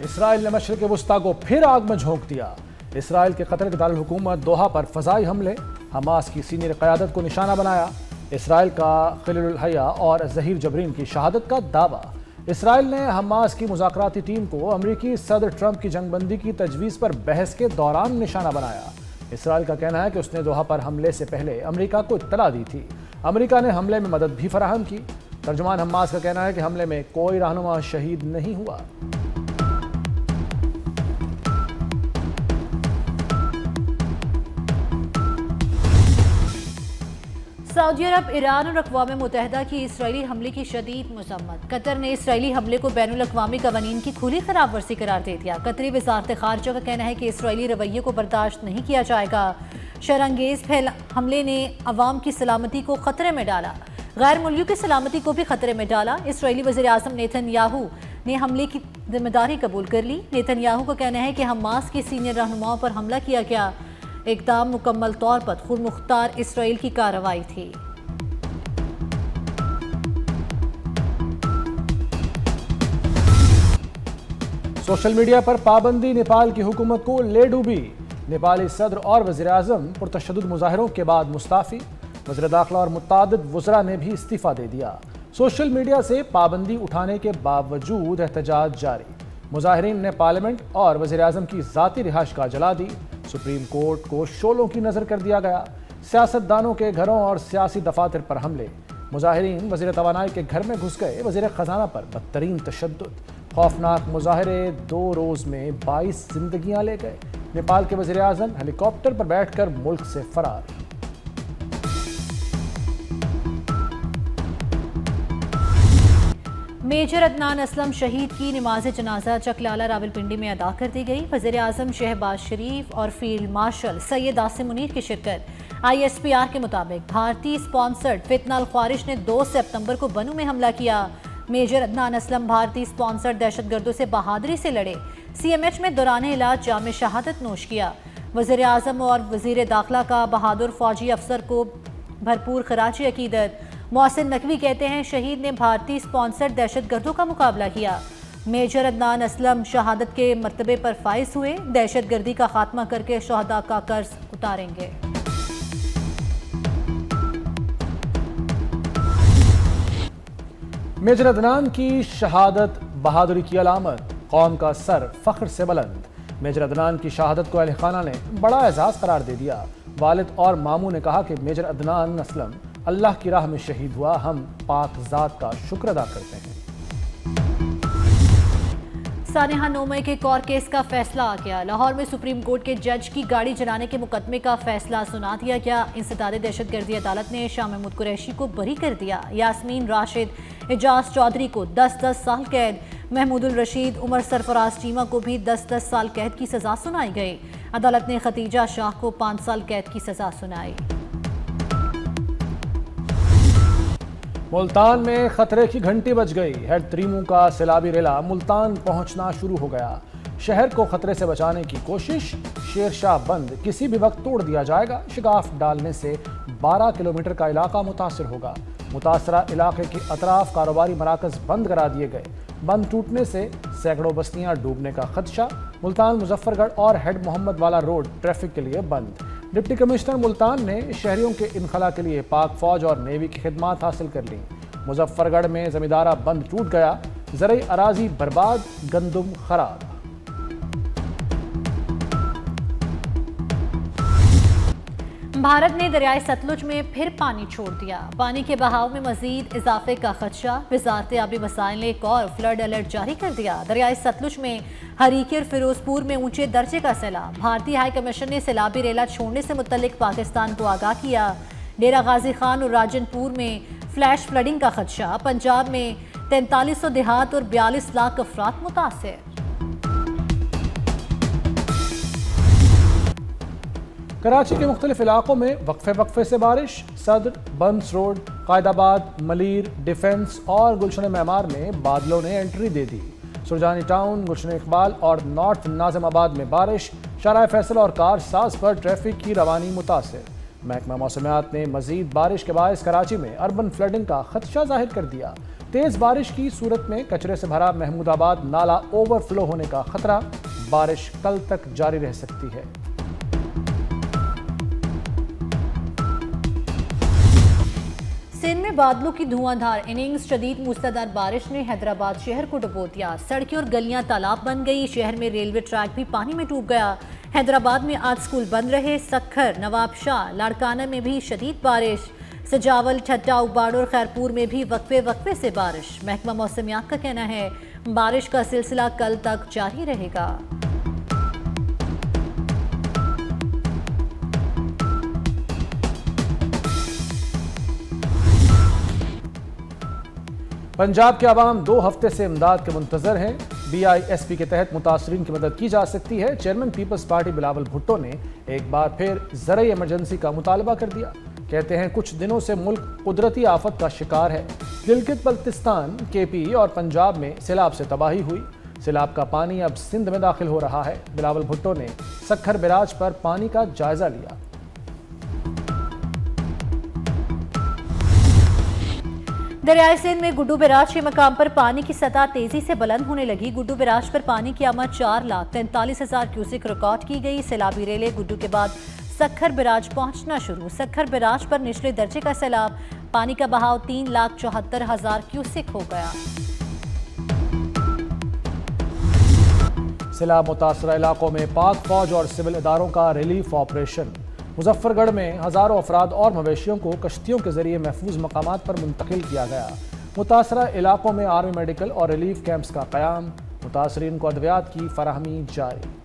Israel ने मशरिक़ वुस्ता को फिर आग में झोंक दिया। इसराइल के कतर के दारुल हुकूमत दोहा पर फ़ज़ाई हमले, हमास की सीनियर क़यादत को निशाना बनाया। इसराइल का खलीलुल हया और ज़हीर जबरीन की शहादत का दावा। इसराइल ने हमास की मुज़ाकराती टीम को अमरीकी सदर ट्रंप की जंगबंदी की तजवीज़ पर बहस के दौरान निशाना बनाया। इसराइल का कहना है कि उसने दोहा पर हमले से पहले अमरीका को इत्तला दी थी। अमरीका ने हमले में मदद भी फराहम की। तर्जुमान हमास का कहना है कि हमले में कोई रहनुमा शहीद नहीं हुआ। सऊदी अरब, ईरान और अक़वाम मुत्तहिदा की इसराइली हमले की शदीद मज़म्मत। कतर ने इसराइली हमले को बैनुल अक़वामी कवानीन की खुली खराब वर्जी करार दे दिया। कतरी वज़ारत ख़ारिजा का कहना है कि इसराइली रवैये को बर्दाश्त नहीं किया जाएगा। शरअंगेज़ हमले ने अवाम की सलामती को ख़तरे में डाला, गैर मुल्कियों की सलामती को भी ख़तरे में डाला। इसराइली वज़ीर आज़म नेतन्याहू ने हमले की जिम्मेदारी कबूल कर ली। नेतन्याहू का कहना है कि हमास के सीनियर रहनुमाओं पर हमला किया गया। इक़दाम मुकम्मल तौर पर खुद मुख्तार इसराइल की कार्रवाई थी। सोशल मीडिया पर पाबंदी नेपाल की हुकूमत को ले डूबी। नेपाली सदर और वज़ीर आज़म पुरतशद्दुद मुजाहिरों के बाद मुस्ताफ़ी। वज़ीर दाखिला और मुत्तादिद वज़रा ने भी इस्तीफ़ा दे दिया। सोशल मीडिया से पाबंदी उठाने के बावजूद एहतजाज जारी। मुजाहिरीन ने पार्लियामेंट और वज़ीर आज़म की ज़ाती रिहाइशगाह जला दी। सुप्रीम कोर्ट को शोलों की नज़र कर दिया गया। सियासतदानों के घरों और सियासी दफातर पर हमले। मुजाहिरीन वज़ीर तवानाई के घर में घुस गए। वज़ीर ख़जाना पर बदतरीन तशद्दुद। खौफनाक मुजाहरे 2 रोज़ में 22 जिंदगियां ले गए। नेपाल के वज़ीर आज़म हेलीकॉप्टर पर बैठकर मुल्क से फरार। मेजर अदनान असलम शहीद की नमाज जनाजा चकलाला रावलपिंडी में अदा कर दी गई। वज़ीर आज़म शहबाज शरीफ और फील्ड मार्शल सैयद आसिम मुनीर की शिरकत। ISPR के मुताबिक भारतीय स्पॉन्सर्ड फितनाल ख्वारिश ने 2 सितंबर को बनू में हमला किया। मेजर अदनान असलम भारतीय स्पॉन्सर्ड दहशतगर्दों से बहादुरी से लड़े। CMH में दौरान इलाज जाम शहादत नोश किया। वज़ीर आज़म और वज़ीर दाखिला का बहादुर फौजी अफसर को भरपूर खराजी अकीदत। मोहसिन नकवी कहते हैं शहीद ने भारतीय स्पॉन्सर्ड दहशतगर्दों का मुकाबला किया। मेजर अदनान असलम शहादत के मर्तबे पर फाइज हुए। दहशतगर्दी का खात्मा करके शहदा का कर्ज उतारेंगे। मेजर अदनान की शहादत बहादुरी की अलामत, कौम का सर फख्र से बुलंद। मेजर अदनान की शहादत को अहले खाना ने बड़ा एजाज़ करार दे दिया। वालिद और मामू ने कहा कि मेजर अदनान असलम अल्लाह की राह में शहीद हुआ। हम पाक ज़ात का शुक्र अदा करते हैं। सानेहा 9 मई के एक और केस का फैसला आ गया। लाहौर में सुप्रीम कोर्ट के जज की गाड़ी जलाने के मुकदमे का फैसला सुना दिया गया। इंसदाद दहशतगर्दी अदालत ने शाह महमूद कुरैशी को बरी कर दिया। यास्मीन राशिद, एजाज चौधरी को 10-10 साल कैद, महमूदुल रशीद, उमर सरफराज चीमा को भी 10-10 साल कैद की सजा सुनाई गई। अदालत ने खतीजा शाह को 5 साल कैद की सजा सुनाई। मुल्तान में खतरे की घंटी बज गई। हेड त्रीमू का सैलाबी रेला मुल्तान पहुंचना शुरू हो गया। शहर को खतरे से बचाने की कोशिश। शेरशाह बंद किसी भी वक्त तोड़ दिया जाएगा। शिगाफ डालने से 12 किलोमीटर का इलाका मुतासर होगा। मुतासरा इलाके के अतराफ कारोबारी मराकज बंद करा दिए गए। बंद टूटने से सैकड़ों बस्तियां डूबने का खदशा। मुल्तान, मुजफ्फरगढ़ और हेड मोहम्मद वाला रोड ट्रैफिक के लिए बंद। डिप्टी कमिश्नर मुल्तान ने शहरियों के इनखला के लिए पाक फौज और नेवी की खिदमात हासिल कर ली। मुजफ्फरगढ़ में जमींदारा बंद टूट गया। ज़रई अराजी बर्बाद, गंदुम खराब। भारत ने दरियाए सतलुज में फिर पानी छोड़ दिया। पानी के बहाव में मजीद इजाफे का खदशा। वजारत आबी वसाइल ने एक और फ्लड अलर्ट जारी कर दिया। दरियाए सतलुज में हरीके और फिरोजपुर में ऊंचे दर्जे का सैलाब। भारतीय हाई कमीशन ने सैलाबी रेला छोड़ने से मुतल्लिक पाकिस्तान को आगाह किया। डेरा गाजी खान और राजनपुर में फ्लैश फ्लडिंग का खदशा। पंजाब में 4300 देहात और 42 लाख अफराद मुतासर। कराची के मुख्तलिफ इलाकों में वक्फे से बारिश। सदर, बंस रोड, कायदाबाद, मलीर, डिफेंस और गुलशन मेमार में बादलों ने एंट्री दे दी। सुरजानी टाउन, गुलशन इकबाल और नॉर्थ नाजिमाबाद में बारिश। शाहराह फैसल और कार साज पर ट्रैफिक की रवानी मुतासर। महकमा मौसमियात ने मजीद बारिश के बायस कराची में अर्बन फ्लडिंग का खदशा जाहिर कर दिया। तेज बारिश की सूरत में कचरे से भरा महमूदाबाद नाला ओवरफ्लो होने का खतरा, बारिश कल तक जारी रह सकती है। सिंध में बादलों की धुआंधार इनिंग्स, शदीद मूसलाधार बारिश ने हैदराबाद शहर को डुबो दिया। सड़कें और गलियां तालाब बन गई। शहर में रेलवे ट्रैक भी पानी में डूब गया। हैदराबाद में आज स्कूल बंद रहे। सक्खर, नवाबशाह, लाड़काना में भी शदीद बारिश। सजावल, ठट्टा, उबाड़ और खैरपुर में भी वक्फे से बारिश। महकमा मौसमियात का कहना है बारिश का सिलसिला कल तक जारी रहेगा। पंजाब के अवाम 2 हफ्ते से इमदाद के मुंतजर हैं। BISP के तहत मुतासरीन की मदद की जा सकती है। चेयरमैन पीपल्स पार्टी बिलावल भुट्टो ने एक बार फिर ज़राई इमरजेंसी का मुतालबा कर दिया। कहते हैं कुछ दिनों से मुल्क कुदरती आफत का शिकार है। गिलगित बल्तिस्तान, KP और पंजाब में सैलाब से तबाही हुई। सैलाब का पानी अब सिंध में दाखिल हो रहा है। बिलावल भुट्टो ने सक्खर बैराज पर पानी का जायजा लिया। दरियाए सिंध में गुड्डू बैराज के मकाम पर पानी की सतह तेजी से बुलंद होने लगी। गुड्डू बैराज पर पानी की आमद 4,43,000 क्यूसेक रिकॉर्ड की गई। सैलाबी रेले गुड्डू के बाद सक्खर बैराज पहुंचना शुरू। सक्खर बैराज पर निचले दर्जे का सैलाब, पानी का बहाव 3,74,000 क्यूसेक हो गया। सैलाब मुतासरा इलाकों में पाक फौज और सिविल इदारों का रिलीफ ऑपरेशन। मुजफ्फरगढ़ में हजारों अफराद और मवेशियों को कश्तियों के जरिए महफूज मकामात पर मुंतकिल किया गया। मुतासरा इलाकों में आर्मी मेडिकल और रिलीफ कैंप्स का क़याम। मुतासरीन को अद्वियात की फराहमी जारी।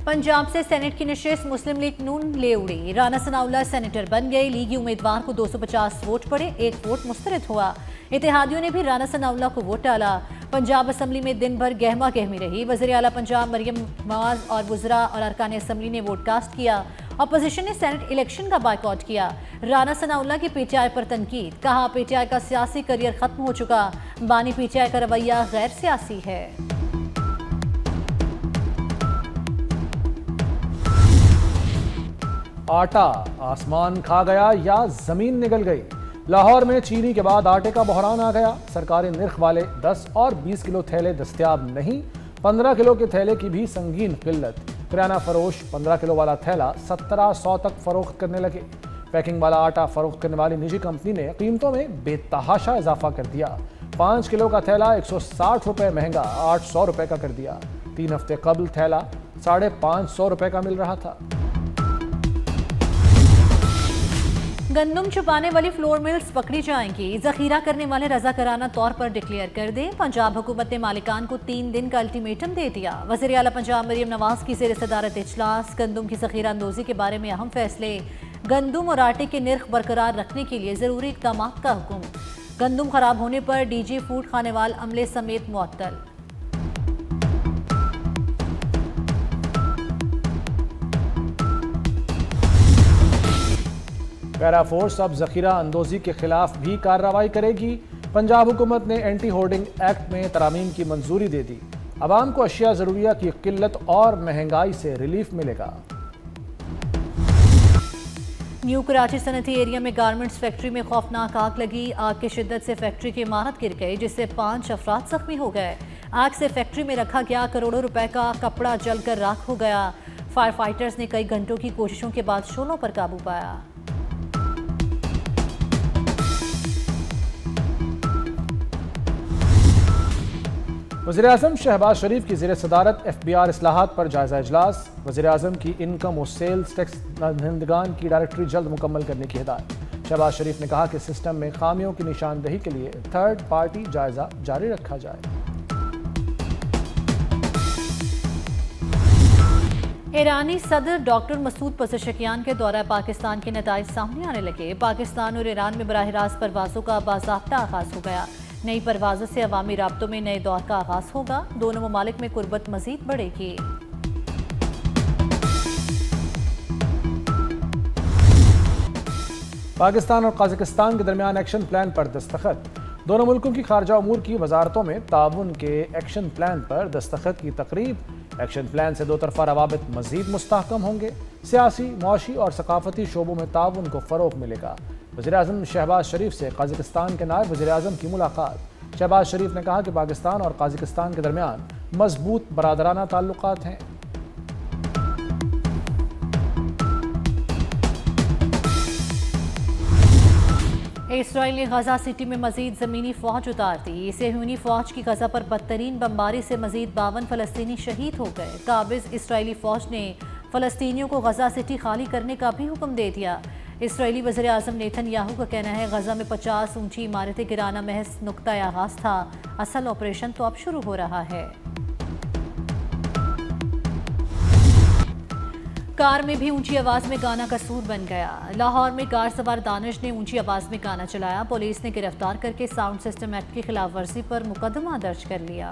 पंजाब से सेनेट की नशिस्त मुस्लिम लीग नून ले उड़ी। राना सनाउल्लाह सेनेटर बन गए। लीगी उम्मीदवार को 250 वोट पड़े, 1 वोट मुस्तरद हुआ। इत्तेहादियों ने भी राना सनाउल्लाह को वोट डाला। पंजाब असम्बली में दिन भर गहमा गहमी रही। वज़ीर आला पंजाब मरियम नवाज और वुज़रा और अरकान असम्बली ने वोट कास्ट किया। अपोजिशन ने सेनेट इलेक्शन का बायकॉट किया। राना सनाउल्लाह की PTI पर तनकीद, कहा PTI का सियासी करियर खत्म हो चुका। बानी PTI का रवैया गैर सियासी है। आटा आसमान खा गया या जमीन निगल गई। लाहौर में चीनी के बाद आटे का बहरान आ गया। सरकारी निर्ख वाले 10 और 20 किलो थैले दस्तयाब नहीं। 15 किलो के थैले की भी संगीन किल्लत। किराना फरोश 15 किलो वाला थैला 1700 तक फरोख्त करने लगे। पैकिंग वाला आटा फरोख्त करने वाली निजी कंपनी ने कीमतों में बेतहाशा इजाफा कर दिया। 5 किलो का थैला 160 रुपये महंगा 800 रुपये का कर दिया। 3 हफ्ते कबल थैला 550 रुपये का मिल रहा था। गंदम छुपाने वाली फ्लोर मिल्स पकड़ी जाएंगी। जखीरा करने वाले रजाकाराना तौर पर डिक्लेयर कर दें। पंजाब हुकूमत ने मालिकान को 3 दिन का अल्टीमेटम दे दिया। वज़ीर आला पंजाब मरियम नवाज की ज़ेर सदारत इजलास। गंदम की जखीरा अंदोज़ी के बारे में अहम फैसले। गंदम और आटे के निर्ख बरकरार रखने के लिए ज़रूरी इक़दाम का हुक्म। गंदम खराब होने पर DG फूड खानेवाल अमले समेत मुअत्तल। पैरा फोर्स अब जखीरा अंदोजी के खिलाफ भी कार्रवाई करेगी। पंजाब हुकूमत ने एंटी होर्डिंग एक्ट में तरामीम की मंजूरी दे दी। अवाम को अशिया जरूरिया की किल्लत और महंगाई से रिलीफ मिलेगा। न्यू कराची सनती एरिया में गारमेंट्स फैक्ट्री में खौफनाक आग लगी। आग की शिद्दत से फैक्ट्री की इमारत गिर गई, जिससे 5 अफराद जख्मी हो गए। आग से फैक्ट्री में रखा गया करोड़ों रुपए का कपड़ा जलकर राख हो गया। फायर फाइटर्स ने कई घंटों की कोशिशों के बाद शोलों पर काबू पाया। वज़ीर-ए-आज़म शहबाज शरीफ की ज़ेर सदारत FBR इस्लाहात पर जायज़ा इजलास। वज़ीर-ए-आज़म की इनकम और सेल्स टैक्स दहिंदगान की डायरेक्टरी जल्द मुकम्मल करने की हिदायत। शहबाज शरीफ ने कहा कि सिस्टम में खामियों की निशानदही के लिए थर्ड पार्टी जायज़ा जारी रखा जाए। ईरानी सदर डॉक्टर मसूद पज़ेशकियान के दौरा पाकिस्तान के नताइज सामने आने लगे। पाकिस्तान और ईरान में बराह रास्त परवाज़ों का बाज़ाब्ता आगाज़ हो गया। नई परवाज़ों से अवामी राब्तों में नए दौर का आगाज़ होगा। दोनों ममालिक में कुर्बत मज़ीद बढ़ेगी। पाकिस्तान और कज़ाकिस्तान के दरमियान एक्शन प्लान पर दस्तखत। दोनों मुल्कों की खारजा अमूर की वजारतों में ताउन के एक्शन प्लान पर दस्तखत की तकरीब। एक्शन प्लान से 2 तरफ़ा रवाबित मज़ीद मुस्तहकम होंगे। सियासी, मुआशी और सकाफती शोबों में ताउन को फ़रोग़ मिलेगा। वज़ीर-ए-आज़म शहबाज शरीफ से काज़ाकिस्तान के नायब वज़ीर-ए-आज़म की मुलाकात। शहबाज शरीफ ने कहा कि पाकिस्तान और काज़ाकिस्तान के दरमियान मजबूत बरादराना ताल्लुकात हैं। इसराइल ने गजा सिटी में मजीद ज़मीनी फ़ौज उतार दी। सेहूनी फ़ौज की गजा पर बदतरीन बमबारी से मजीद 52 फ़लस्तीनी शहीद हो गए। काबिज़ इसराइली फ़ौज ने फ़लस्तीनियों को गजा सिटी खाली करने का भी हुक्म दे दिया। इसराइली वज़ीर-ए-आज़म नेतन्याहू का कहना है गजा में 50 ऊंची इमारतें गिराना महज नुक्ता आगाज़ था, असल ऑपरेशन तो अब शुरू हो रहा है। कार में भी ऊंची आवाज में गाना कसूर बन गया। लाहौर में कार सवार दानिश ने ऊंची आवाज में गाना चलाया। पुलिस ने गिरफ्तार करके साउंड सिस्टम एक्ट की खिलाफ वर्जी पर मुकदमा दर्ज कर लिया।